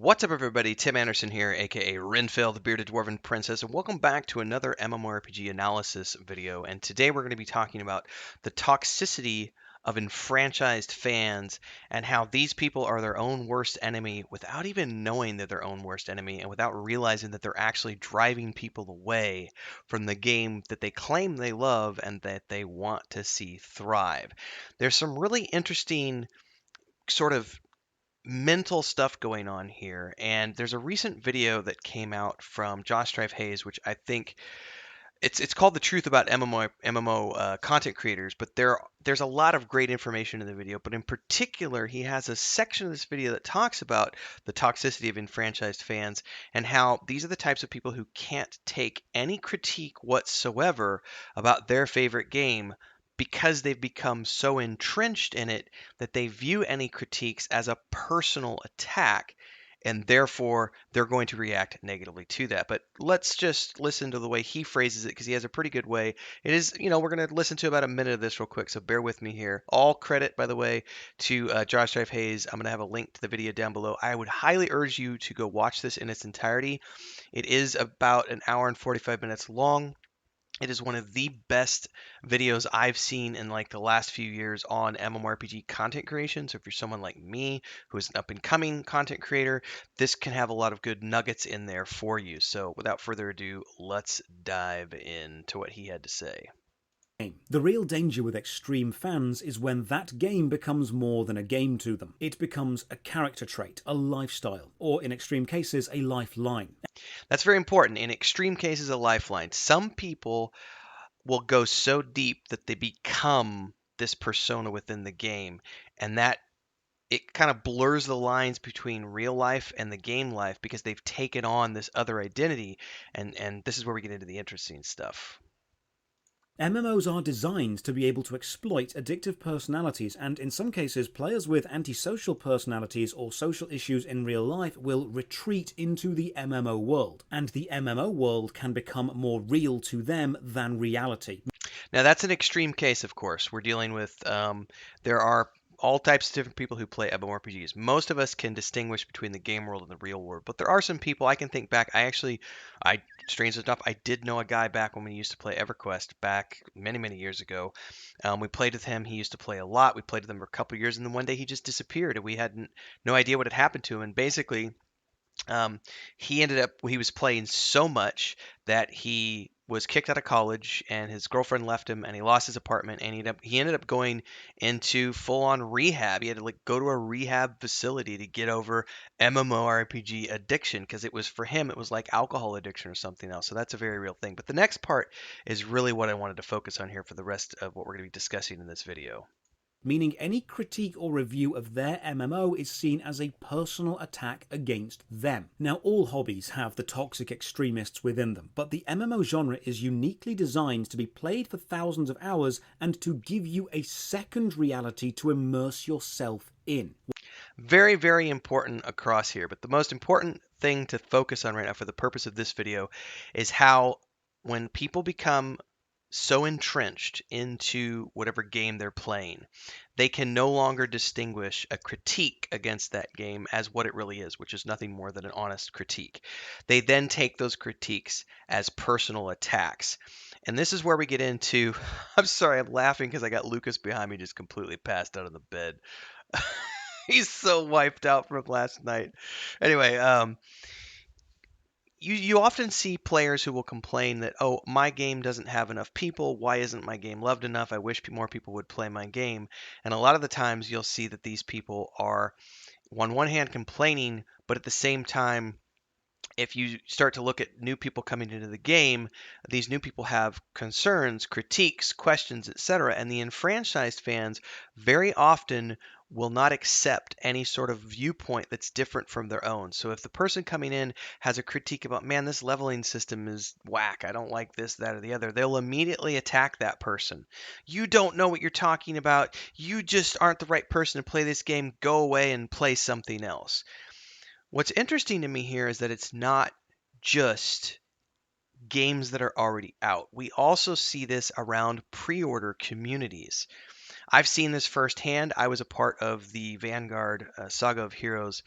What's up, everybody? Tim Anderson here, aka Renfield, the Bearded Dwarven Princess, and welcome back to another MMORPG Analysis video. And today we're going to be talking about the toxicity of enfranchised fans and how these people are their own worst enemy without even knowing they're their own worst enemy and without realizing that they're actually driving people away from the game that they claim they love and that they want to see thrive. There's some really interesting sort of mental stuff going on here. And there's a recent video that came out from Josh Strife Hayes, which I think it's called "The Truth About MMO Content Creators." But there's a lot of great information in the video. But in particular, he has a section of this video that talks about the toxicity of enfranchised fans and how these are the types of people who can't take any critique whatsoever about their favorite game because they've become so entrenched in it that they view any critiques as a personal attack, and therefore they're going to react negatively to that. But let's just listen to the way he phrases it because he has a pretty good way. It is, we're going to listen to about a minute of this real quick, so bear with me here. All credit, by the way, to Josh Strife Hayes. I'm going to have a link to the video down below. I would highly urge you to go watch this in its entirety. It is about an hour and 45 minutes long. It is one of the best videos I've seen in like the last few years on MMORPG content creation. So if you're someone like me who is an up and coming content creator, this can have a lot of good nuggets in there for you. So without further ado, let's dive into what he had to say. The real danger with extreme fans is when that game becomes more than a game to them. It becomes a character trait, a lifestyle, or in extreme cases, a lifeline. That's very important. In extreme cases, a lifeline. Some people will go so deep that they become this persona within the game, and that it kind of blurs the lines between real life and the game life because they've taken on this other identity, and this is where we get into the interesting stuff. MMOs are designed to be able to exploit addictive personalities, and in some cases, players with antisocial personalities or social issues in real life will retreat into the MMO world, and the MMO world can become more real to them than reality. Now, that's an extreme case, of course. We're dealing with, there are all types of different people who play MMORPGs. Most of us can distinguish between the game world and the real world, but there are some people I can think back. Strangely enough, I did know a guy back when we used to play EverQuest back many, many years ago. We played with him. He used to play a lot. We played with him for a couple of years, and then one day he just disappeared, and we had no idea what had happened to him. And basically, he was playing so much that he was kicked out of college and his girlfriend left him and he lost his apartment and he ended up going into full on rehab. He had to like go to a rehab facility to get over MMORPG addiction because it was for him it was like alcohol addiction or something else. So that's a very real thing. But the next part is really what I wanted to focus on here for the rest of what we're going to be discussing in this video. Meaning any critique or review of their MMO is seen as a personal attack against them. Now, all hobbies have the toxic extremists within them, but the MMO genre is uniquely designed to be played for thousands of hours and to give you a second reality to immerse yourself in. Very, very important across here, but the most important thing to focus on right now for the purpose of this video is how when people become so entrenched into whatever game they're playing, they can no longer distinguish a critique against that game as what it really is, which is nothing more than an honest critique. They then take those critiques as personal attacks. And this is where we get into I'm sorry, I'm laughing because I got Lucas behind me just completely passed out on the bed. He's so wiped out from last night. Anyway, you often see players who will complain that, oh, my game doesn't have enough people. Why isn't my game loved enough? I wish more people would play my game. And a lot of the times you'll see that these people are, on one hand, complaining, but at the same time, if you start to look at new people coming into the game, these new people have concerns, critiques, questions, etc. And the enfranchised fans very often will not accept any sort of viewpoint that's different from their own. So if the person coming in has a critique about, man, this leveling system is whack, I don't like this, that, or the other, they'll immediately attack that person. You don't know what you're talking about. You just aren't the right person to play this game. Go away and play something else. What's interesting to me here is that it's not just games that are already out. We also see this around pre-order communities. I've seen this firsthand. I was a part of the Vanguard Saga of Heroes,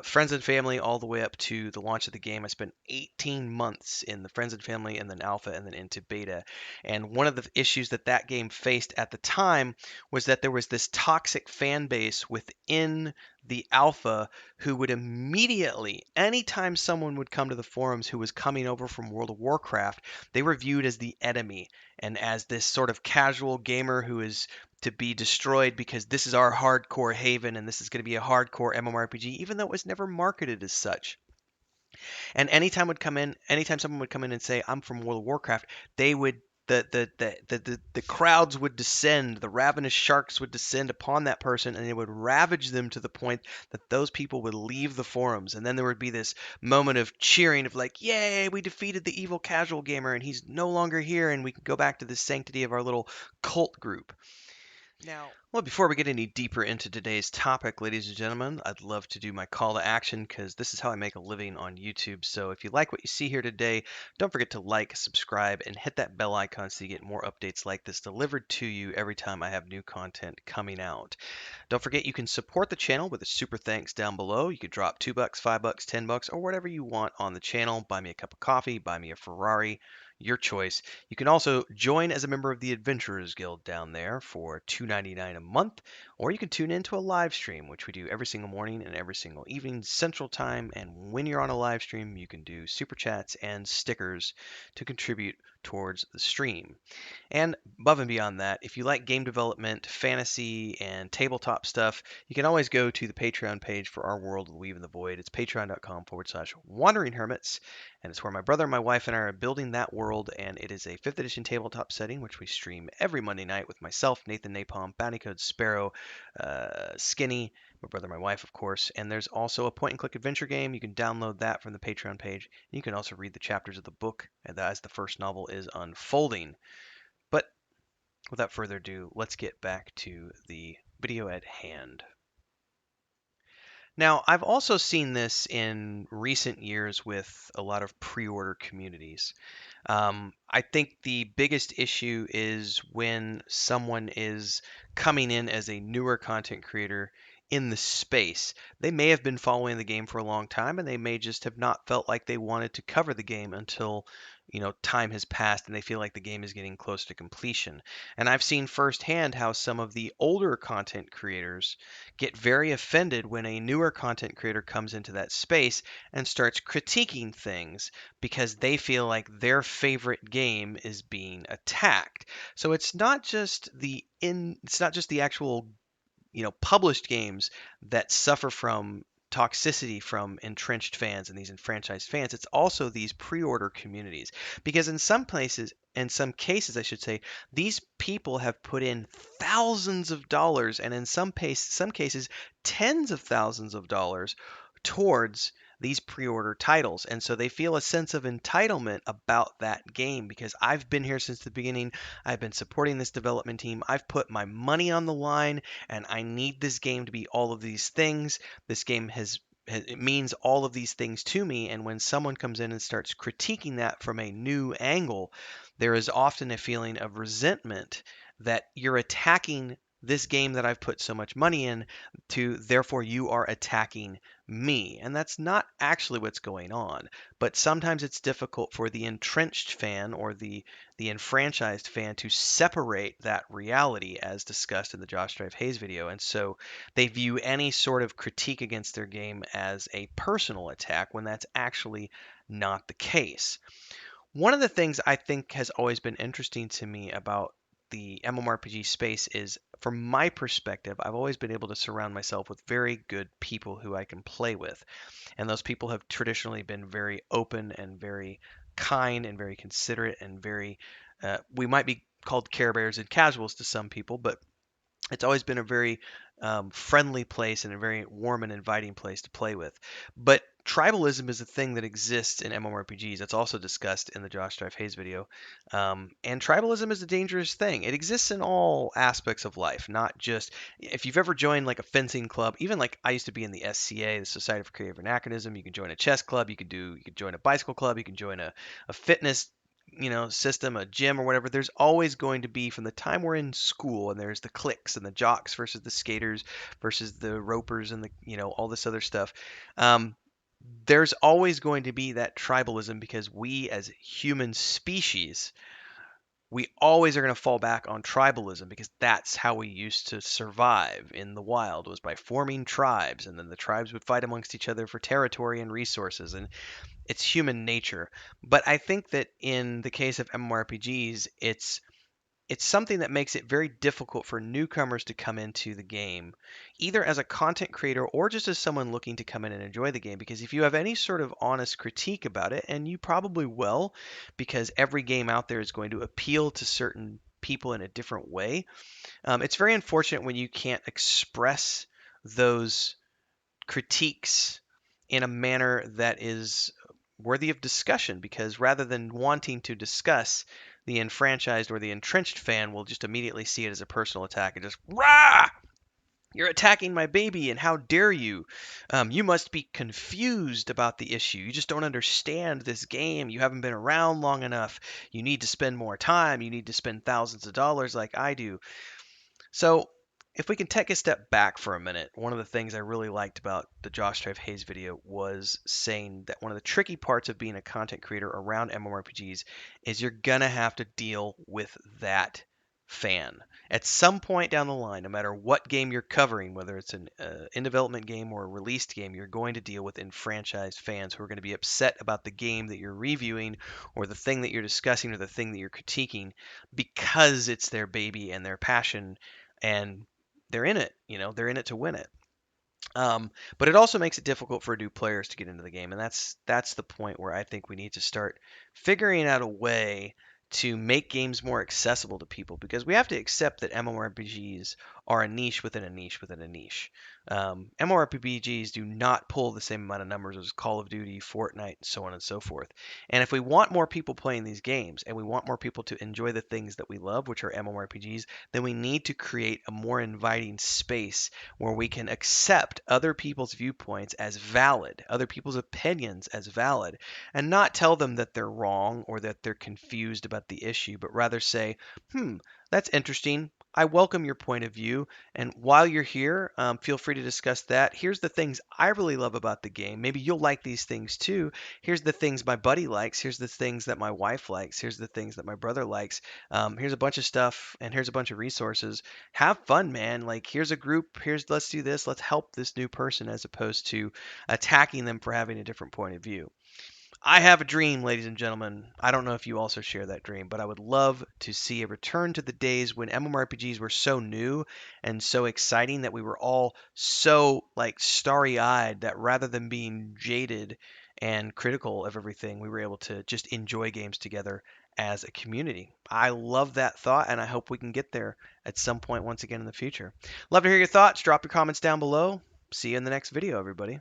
Friends and Family, all the way up to the launch of the game. I spent 18 months in the Friends and Family, and then Alpha, and then into Beta. And one of the issues that that game faced at the time was that there was this toxic fan base within the Alpha who would immediately, anytime someone would come to the forums who was coming over from World of Warcraft, they were viewed as the enemy and as this sort of casual gamer who is to be destroyed because this is our hardcore haven and this is going to be a hardcore MMORPG, even though it was never marketed as such. And anytime someone would come in and say, "I'm from World of Warcraft," they would the crowds would descend, the ravenous sharks would descend upon that person, and they would ravage them to the point that those people would leave the forums, and then there would be this moment of cheering of like, "Yay, we defeated the evil casual gamer, and he's no longer here, and we can go back to the sanctity of our little cult group." Now, well, before we get any deeper into today's topic, ladies and gentlemen, I'd love to do my call to action because this is how I make a living on YouTube. So if you like what you see here today, don't forget to like, subscribe, and hit that bell icon so you get more updates like this delivered to you every time I have new content coming out. Don't forget you can support the channel with a super thanks down below. You could drop $2, $5, $10, or whatever you want on the channel. Buy me a cup of coffee, buy me a Ferrari, your choice. You can also join as a member of the Adventurers Guild down there for $2.99 a month, or you can tune into a live stream, which we do every single morning and every single evening Central Time. And when you're on a live stream, you can do super chats and stickers to contribute towards the stream. And above and beyond that, if you like game development, fantasy, and tabletop stuff, you can always go to the Patreon page for our World of the Weave in the Void. It's patreon.com/wandering hermits, and it's where my brother, my wife, and I are building that world, and it is a 5th edition tabletop setting, which we stream every Monday night with myself, Nathan Napalm, Bounty Code Sparrow, Skinny, my brother, my wife, of course. And there's also a point-and-click adventure game. You can download that from the Patreon page. You can also read the chapters of the book as the first novel is unfolding. But without further ado, let's get back to the video at hand. Now, I've also seen this in recent years with a lot of pre-order communities. I think the biggest issue is when someone is coming in as a newer content creator in the space. They may have been following the game for a long time and they may just have not felt like they wanted to cover the game until, time has passed and they feel like the game is getting close to completion. And I've seen firsthand how some of the older content creators get very offended when a newer content creator comes into that space and starts critiquing things because they feel like their favorite game is being attacked. So it's not just the actual, published games that suffer from toxicity from entrenched fans and these enfranchised fans. It's also these pre-order communities because in some cases I should say, these people have put in thousands of dollars and in some cases tens of thousands of dollars towards these pre-order titles, and so they feel a sense of entitlement about that game because I've been here since the beginning. I've been supporting this development team. I've put my money on the line and I need this game to be all of these things. This game it means all of these things to me, and when someone comes in and starts critiquing that from a new angle, there is often a feeling of resentment that you're attacking this game that I've put so much money in to, therefore you are attacking me. And that's not actually what's going on. But sometimes it's difficult for the entrenched fan or the enfranchised fan to separate that reality as discussed in the Josh Drive Hayes video. And so they view any sort of critique against their game as a personal attack when that's actually not the case. One of the things I think has always been interesting to me about the MMORPG space is, from my perspective, I've always been able to surround myself with very good people who I can play with. And those people have traditionally been very open and very kind and very considerate and we might be called care bears and casuals to some people, but it's always been a very friendly place and a very warm and inviting place to play with. But tribalism is a thing that exists in MMORPGs. That's also discussed in the Josh Drive Hayes video. And tribalism is a dangerous thing. It exists in all aspects of life, not just if you've ever joined like a fencing club. Even like I used to be in the SCA, the Society for Creative Anachronism. You can join a chess club. You could join a bicycle club. You can join a fitness system, a gym or whatever, there's always going to be, from the time we're in school, and there's the cliques and the jocks versus the skaters versus the ropers and the all this other stuff. Um, there's always going to be that tribalism because we as human species, we always are going to fall back on tribalism because that's how we used to survive in the wild, was by forming tribes, and then the tribes would fight amongst each other for territory and resources, and it's human nature. But I think that in the case of MMORPGs, it's something that makes it very difficult for newcomers to come into the game, either as a content creator or just as someone looking to come in and enjoy the game. Because if you have any sort of honest critique about it, and you probably will, because every game out there is going to appeal to certain people in a different way, it's very unfortunate when you can't express those critiques in a manner that is worthy of discussion, because rather than wanting to discuss, the enfranchised or the entrenched fan will just immediately see it as a personal attack and just rah, you're attacking my baby, and how dare you? You must be confused about the issue. You just don't understand this game. You haven't been around long enough. You need to spend more time. You need to spend thousands of dollars like I do. So, if we can take a step back for a minute, one of the things I really liked about the Josh Drive Hayes video was saying that one of the tricky parts of being a content creator around MMORPGs is you're gonna have to deal with that fan. At some point down the line, no matter what game you're covering, whether it's an in development game or a released game, you're going to deal with enfranchised fans who are going to be upset about the game that you're reviewing, or the thing that you're discussing, or the thing that you're critiquing, because it's their baby and their passion, and they're in it. They're in it to win it. But it also makes it difficult for new players to get into the game, and that's the point where I think we need to start figuring out a way to make games more accessible to people, because we have to accept that MMORPGs are a niche within a niche within a niche. MMORPGs do not pull the same amount of numbers as Call of Duty, Fortnite, so on and so forth. And if we want more people playing these games, and we want more people to enjoy the things that we love, which are MMORPGs, then we need to create a more inviting space where we can accept other people's viewpoints as valid, other people's opinions as valid, and not tell them that they're wrong or that they're confused about the issue, but rather say, that's interesting. I welcome your point of view. And while you're here, feel free to discuss that. Here's the things I really love about the game. Maybe you'll like these things too. Here's the things my buddy likes. Here's the things that my wife likes. Here's the things that my brother likes. Here's a bunch of stuff, and here's a bunch of resources. Have fun, man. Like, here's a group. Let's do this. Let's help this new person, as opposed to attacking them for having a different point of view. I have a dream, ladies and gentlemen. I don't know if you also share that dream, but I would love to see a return to the days when MMORPGs were so new and so exciting that we were all so like starry-eyed that rather than being jaded and critical of everything, we were able to just enjoy games together as a community. I love that thought, and I hope we can get there at some point once again in the future. Love to hear your thoughts. Drop your comments down below. See you in the next video, everybody.